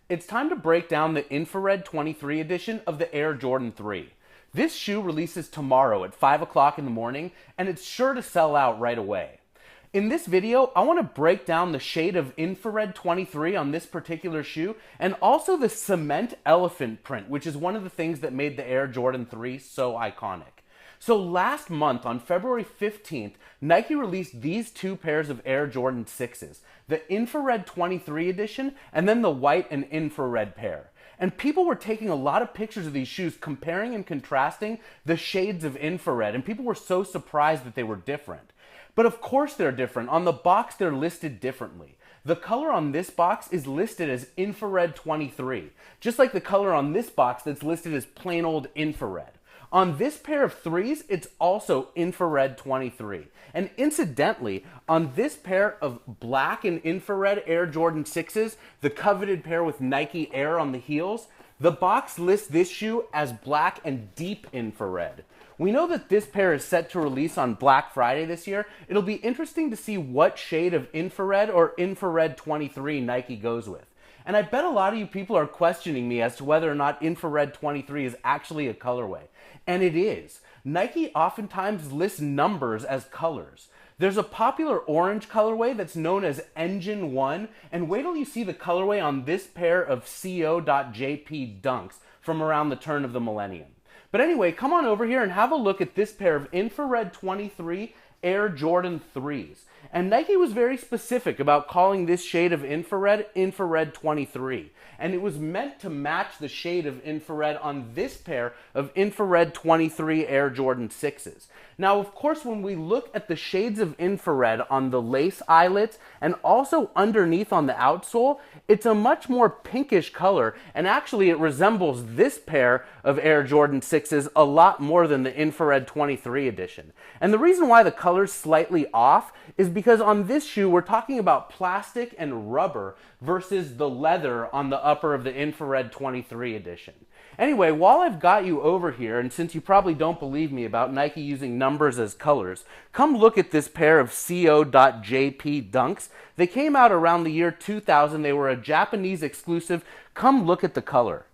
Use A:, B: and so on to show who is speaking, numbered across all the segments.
A: It's time to break down the Infrared 23 edition of the Air Jordan 3. This shoe releases tomorrow at 5 o'clock in the morning, and it's sure to sell out right away. In this video, I want to break down the shade of Infrared 23 on this particular shoe, and also the cement elephant print, which is one of the things that made the Air Jordan 3 so iconic. So last month, on February 15th, Nike released these two pairs of Air Jordan 6s, the Infrared 23 edition and then the white and infrared pair. And people were taking a lot of pictures of these shoes, comparing and contrasting the shades of infrared, and people were so surprised that they were different. But of course they're different. On the box, they're listed differently. The color on this box is listed as Infrared 23, just like the color on this box that's listed as plain old infrared. On this pair of threes, it's also Infrared 23. And incidentally, on this pair of black and infrared Air Jordan 6s, the coveted pair with Nike Air on the heels, the box lists this shoe as black and deep infrared. We know that this pair is set to release on Black Friday this year. It'll be interesting to see what shade of infrared or Infrared 23 Nike goes with. And I bet a lot of you people are questioning me as to whether or not Infrared 23 is actually a colorway. And it is. Nike oftentimes lists numbers as colors. There's a popular orange colorway that's known as Engine 1, and wait till you see the colorway on this pair of CO.JP Dunks from around the turn of the millennium. But anyway, come on over here and have a look at this pair of Infrared 23 Air Jordan 3s. And Nike was very specific about calling this shade of infrared Infrared 23. And it was meant to match the shade of infrared on this pair of Infrared 23 Air Jordan 6s. Now, of course, when we look at the shades of infrared on the lace eyelets and also underneath on the outsole, it's a much more pinkish color, and actually it resembles this pair of Air Jordan 6s a lot more than the Infrared 23 edition. And the reason why the color's slightly off is because on this shoe we're talking about plastic and rubber versus the leather on the upper of the Infrared 23 edition. Anyway, while I've got you over here, and since you probably don't believe me about Nike using numbers as colors, come look at this pair of CO.JP Dunks. They came out around the year 2000. They were a Japanese exclusive. Come look at the color.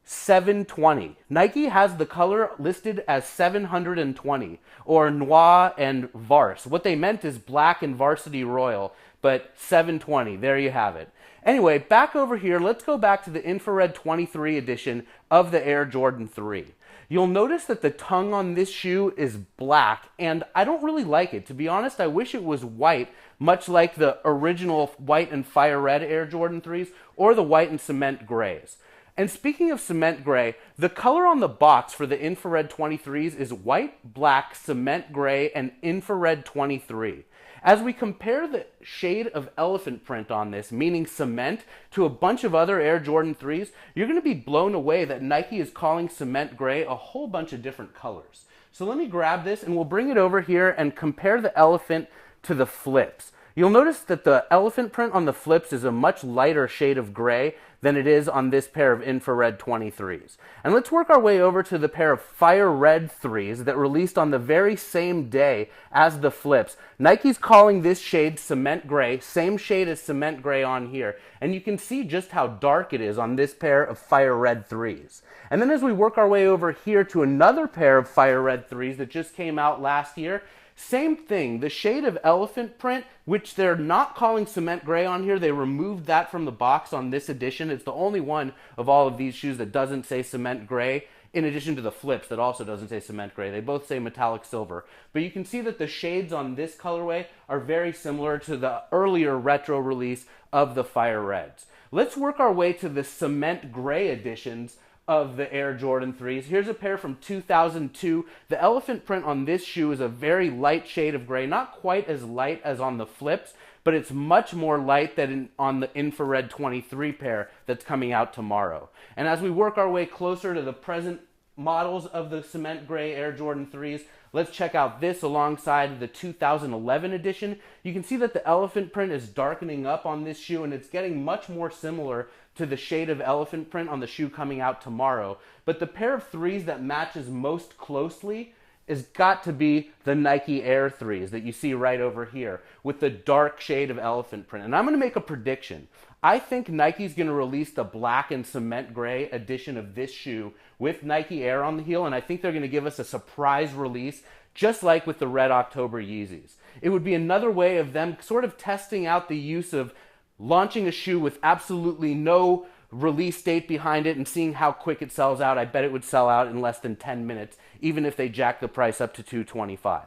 A: 720. Nike has the color listed as 720, or Noir and Vars. What they meant is black and Varsity Royal, but 720. There you have it. Anyway, back over here, let's go back to the Infrared 23 edition of the Air Jordan 3. You'll notice that the tongue on this shoe is black, and I don't really like it. To be honest, I wish it was white, much like the original white and fire red Air Jordan 3s, or the white and cement grays. And speaking of cement gray, the color on the box for the Infrared 23s is white, black, cement gray, and Infrared 23. As we compare the shade of elephant print on this, meaning cement, to a bunch of other Air Jordan 3s, you're going to be blown away that Nike is calling cement gray a whole bunch of different colors. So let me grab this and we'll bring it over here and compare the elephant to the flips. You'll notice that the elephant print on the flips is a much lighter shade of gray than it is on this pair of Infrared 23s. And let's work our way over to the pair of fire red 3s that released on the very same day as the flips. Nike's calling this shade cement gray, same shade as cement gray on here. And you can see just how dark it is on this pair of fire red 3s. And then as we work our way over here to another pair of fire red 3s that just came out last year, same thing, the shade of elephant print, which they're not calling cement gray on here. They removed that from the box on this edition. It's the only one of all of these shoes that doesn't say cement gray, in addition to the flips that also doesn't say cement gray. They both say metallic silver. But you can see that the shades on this colorway are very similar to the earlier retro release of the fire reds. Let's work our way to the cement gray editions of the Air Jordan 3s. Here's a pair from 2002. The elephant print on this shoe is a very light shade of gray, not quite as light as on the flips, but it's much more light than on the Infrared 23 pair that's coming out tomorrow. And as we work our way closer to the present models of the cement gray Air Jordan 3s, let's check out this alongside the 2011 edition. You can see that the elephant print is darkening up on this shoe, and it's getting much more similar to the shade of elephant print on the shoe coming out tomorrow. But the pair of 3s that matches most closely has got to be the Nike Air 3s that you see right over here with the dark shade of elephant print. And I'm going to make a prediction. I think Nike's going to release the black and cement gray edition of this shoe with Nike Air on the heel, and I think they're going to give us a surprise release, just like with the Red October Yeezys. It would be another way of them sort of testing out the use of launching a shoe with absolutely no release date behind it and seeing how quick it sells out. I bet it would sell out in less than 10 minutes, even if they jack the price up to $225.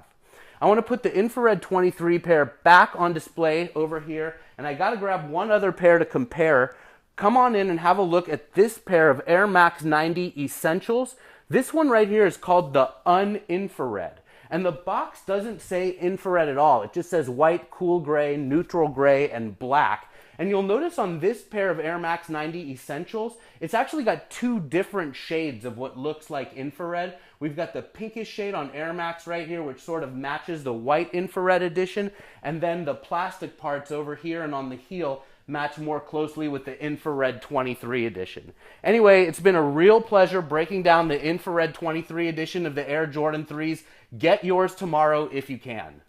A: I want to put the Infrared 23 pair back on display over here, and I got to grab one other pair to compare. Come on in and have a look at this pair of Air Max 90 Essentials. This one right here is called the Uninfrared, and the box doesn't say infrared at all. It just says white, cool gray, neutral gray, and black. And you'll notice on this pair of Air Max 90 Essentials, it's actually got two different shades of what looks like infrared. We've got the pinkish shade on Air Max right here, which sort of matches the white infrared edition, and then the plastic parts over here and on the heel match more closely with the Infrared 23 edition. Anyway, it's been a real pleasure breaking down the Infrared 23 edition of the Air Jordan 3s. Get yours tomorrow if you can.